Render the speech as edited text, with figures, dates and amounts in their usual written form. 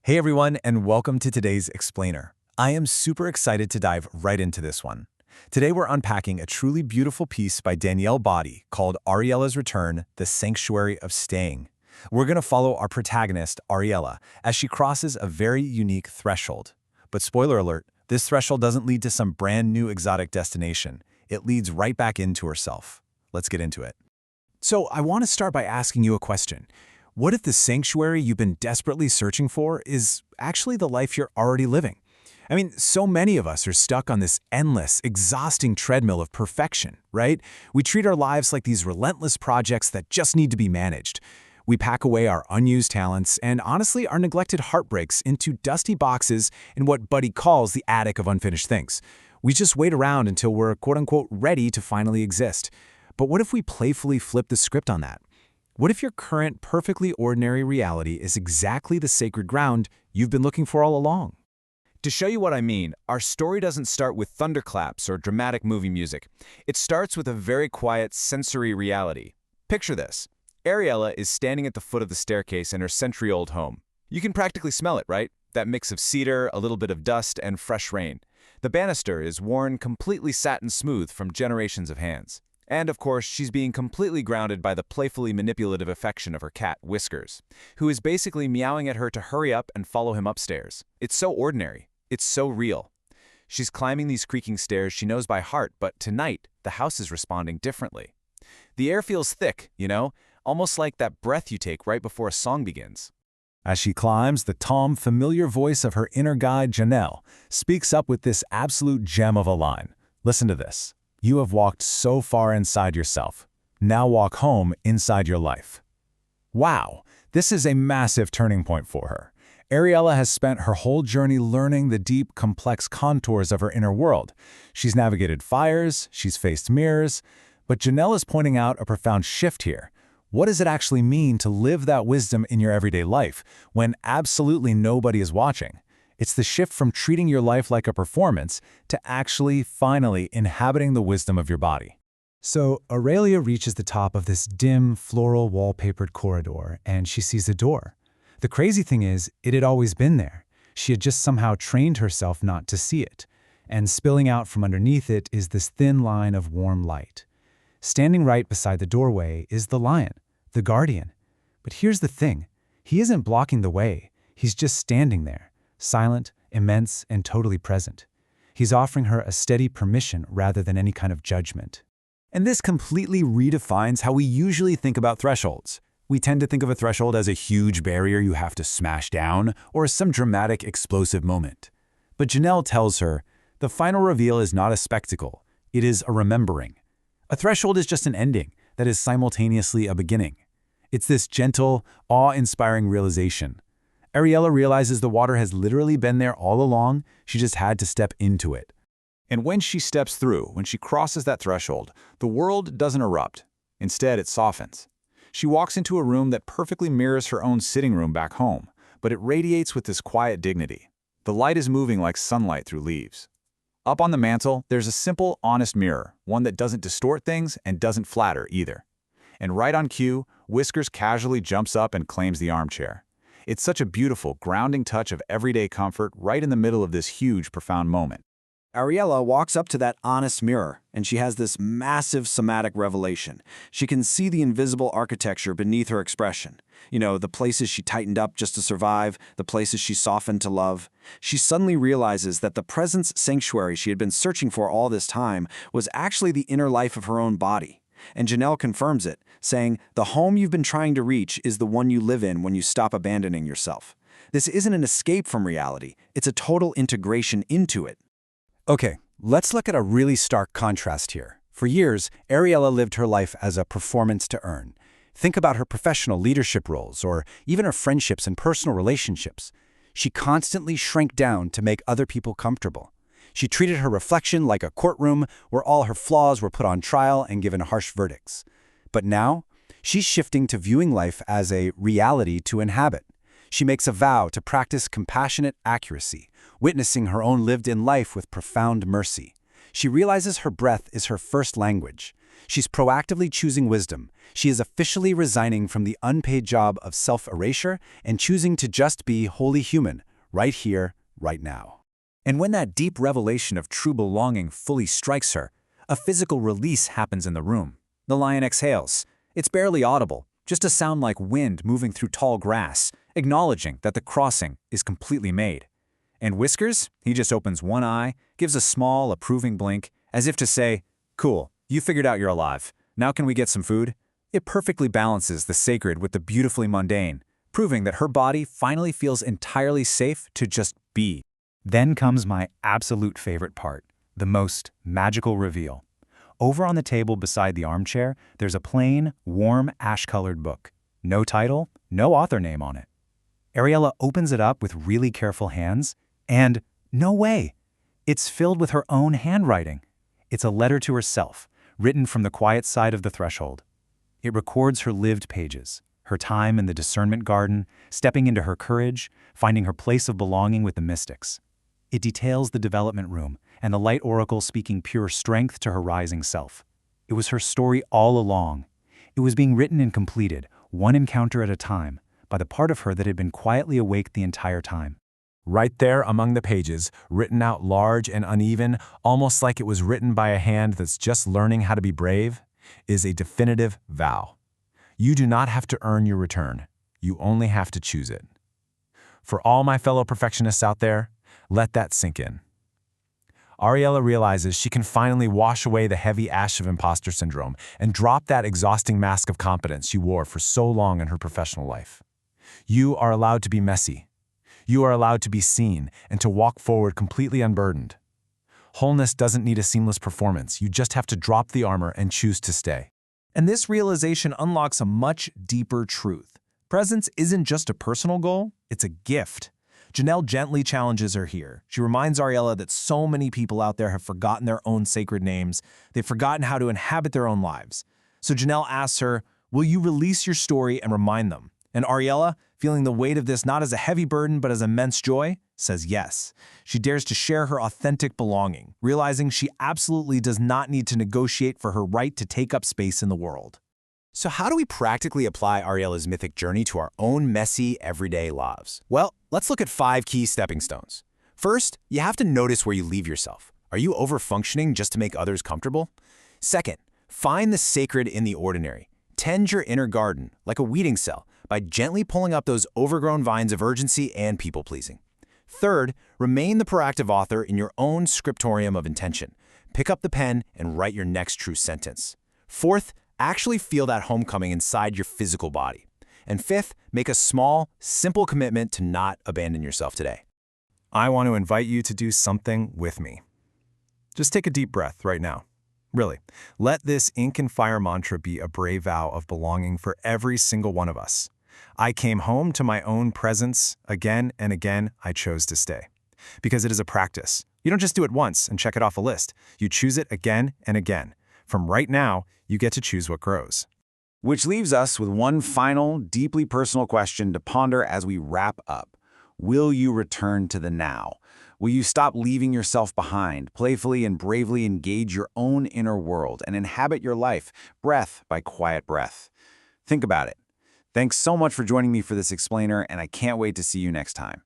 Hey everyone, and welcome to today's Explainer. I am super excited to dive right into this one. Today we're unpacking a truly beautiful piece by Danielle Body called Ariella's Return, The Sanctuary of Staying. We're going to follow our protagonist, Ariella, as she crosses a very unique threshold. But spoiler alert, this threshold doesn't lead to some brand new exotic destination. It leads right back into herself. Let's get into it. So I want to start by asking you a question. What if the sanctuary you've been desperately searching for is actually the life you're already living? I mean, so many of us are stuck on this endless, exhausting treadmill of perfection, right? We treat our lives like these relentless projects that just need to be managed. We pack away our unused talents and, honestly, our neglected heartbreaks into dusty boxes in what Buddy calls the attic of unfinished things. We just wait around until we're quote-unquote ready to finally exist. But what if we playfully flip the script on that? What if your current, perfectly ordinary reality is exactly the sacred ground you've been looking for all along? To show you what I mean, our story doesn't start with thunderclaps or dramatic movie music. It starts with a very quiet, sensory reality. Picture this. Ariella is standing at the foot of the staircase in her century-old home. You can practically smell it, right? That mix of cedar, a little bit of dust, and fresh rain. The banister is worn completely satin smooth from generations of hands. And, of course, she's being completely grounded by the playfully manipulative affection of her cat, Whiskers, who is basically meowing at her to hurry up and follow him upstairs. It's so ordinary. It's so real. She's climbing these creaking stairs she knows by heart, but tonight, the house is responding differently. The air feels thick, almost like that breath you take right before a song begins. As she climbs, the calm, familiar voice of her inner guide, Janelle, speaks up with this absolute gem of a line. Listen to this. You have walked so far inside yourself. Now walk home inside your life. Wow, this is a massive turning point for her. Ariella has spent her whole journey learning the deep, complex contours of her inner world. She's navigated fires, she's faced mirrors, but Janelle is pointing out a profound shift here. What does it actually mean to live that wisdom in your everyday life when absolutely nobody is watching? It's the shift from treating your life like a performance to actually, finally, inhabiting the wisdom of your body. So Aurelia reaches the top of this dim, floral, wallpapered corridor, and she sees a door. The crazy thing is, it had always been there. She had just somehow trained herself not to see it. And spilling out from underneath it is this thin line of warm light. Standing right beside the doorway is the lion, the guardian. But here's the thing. He isn't blocking the way. He's just standing there. Silent, immense, and totally present. He's offering her a steady permission rather than any kind of judgment. And this completely redefines how we usually think about thresholds. We tend to think of a threshold as a huge barrier you have to smash down or some dramatic, explosive moment. But Janelle tells her, the final reveal is not a spectacle, it is a remembering. A threshold is just an ending that is simultaneously a beginning. It's this gentle, awe-inspiring realization. Ariella realizes the water has literally been there all along, she just had to step into it. And when she steps through, when she crosses that threshold, the world doesn't erupt. Instead, it softens. She walks into a room that perfectly mirrors her own sitting room back home, but it radiates with this quiet dignity. The light is moving like sunlight through leaves. Up on the mantle, there's a simple, honest mirror, one that doesn't distort things and doesn't flatter either. And right on cue, Whiskers casually jumps up and claims the armchair. It's such a beautiful, grounding touch of everyday comfort right in the middle of this huge, profound moment. Ariella walks up to that honest mirror, and she has this massive somatic revelation. She can see the invisible architecture beneath her expression. The places she tightened up just to survive, the places she softened to love. She suddenly realizes that the presence sanctuary she had been searching for all this time was actually the inner life of her own body. And Janelle confirms it, saying, the home you've been trying to reach is the one you live in when you stop abandoning yourself. This isn't an escape from reality, it's a total integration into it. Okay, let's look at a really stark contrast here. For years, Ariella lived her life as a performance to earn. Think about her professional leadership roles or even her friendships and personal relationships. She constantly shrank down to make other people comfortable. She treated her reflection like a courtroom where all her flaws were put on trial and given harsh verdicts. But now, she's shifting to viewing life as a reality to inhabit. She makes a vow to practice compassionate accuracy, witnessing her own lived-in life with profound mercy. She realizes her breath is her first language. She's proactively choosing wisdom. She is officially resigning from the unpaid job of self-erasure and choosing to just be wholly human, right here, right now. And when that deep revelation of true belonging fully strikes her, a physical release happens in the room. The lion exhales. It's barely audible, just a sound like wind moving through tall grass, acknowledging that the crossing is completely made. And Whiskers, he just opens one eye, gives a small, approving blink, as if to say, "Cool, you figured out you're alive. Now can we get some food?" It perfectly balances the sacred with the beautifully mundane, proving that her body finally feels entirely safe to just be. Then comes my absolute favorite part, the most magical reveal. Over on the table beside the armchair, there's a plain, warm, ash-colored book. No title, no author name on it. Ariella opens it up with really careful hands, and no way! It's filled with her own handwriting. It's a letter to herself, written from the quiet side of the threshold. It records her lived pages, her time in the discernment garden, stepping into her courage, finding her place of belonging with the mystics. It details the development room and the light oracle speaking pure strength to her rising self. It was her story all along. It was being written and completed, one encounter at a time, by the part of her that had been quietly awake the entire time. Right there among the pages, written out large and uneven, almost like it was written by a hand that's just learning how to be brave, is a definitive vow. You do not have to earn your return. You only have to choose it. For all my fellow perfectionists out there, let that sink in. Ariella realizes she can finally wash away the heavy ash of imposter syndrome and drop that exhausting mask of competence she wore for so long in her professional life. You are allowed to be messy. You are allowed to be seen and to walk forward completely unburdened. Wholeness doesn't need a seamless performance. You just have to drop the armor and choose to stay. And this realization unlocks a much deeper truth. Presence isn't just a personal goal, it's a gift. Janelle gently challenges her here. She reminds Ariella that so many people out there have forgotten their own sacred names. They've forgotten how to inhabit their own lives. So Janelle asks her, will you release your story and remind them? And Ariella, feeling the weight of this not as a heavy burden but as immense joy, says yes. She dares to share her authentic belonging, realizing she absolutely does not need to negotiate for her right to take up space in the world. So how do we practically apply Ariella's mythic journey to our own messy, everyday lives? Well, let's look at 5 key stepping stones. First, you have to notice where you leave yourself. Are you over-functioning just to make others comfortable? Second, find the sacred in the ordinary. Tend your inner garden, like a weeding cell, by gently pulling up those overgrown vines of urgency and people-pleasing. Third, remain the proactive author in your own scriptorium of intention. Pick up the pen and write your next true sentence. Fourth, actually feel that homecoming inside your physical body. And fifth, make a small, simple commitment to not abandon yourself today. I want to invite you to do something with me. Just take a deep breath right now. Really, let this ink and fire mantra be a brave vow of belonging for every single one of us. I came home to my own presence again and again. I chose to stay. Because it is a practice. You don't just do it once and check it off a list. You choose it again and again. From right now, you get to choose what grows. Which leaves us with one final, deeply personal question to ponder as we wrap up. Will you return to the now? Will you stop leaving yourself behind, playfully and bravely engage your own inner world and inhabit your life, breath by quiet breath? Think about it. Thanks so much for joining me for this explainer, and I can't wait to see you next time.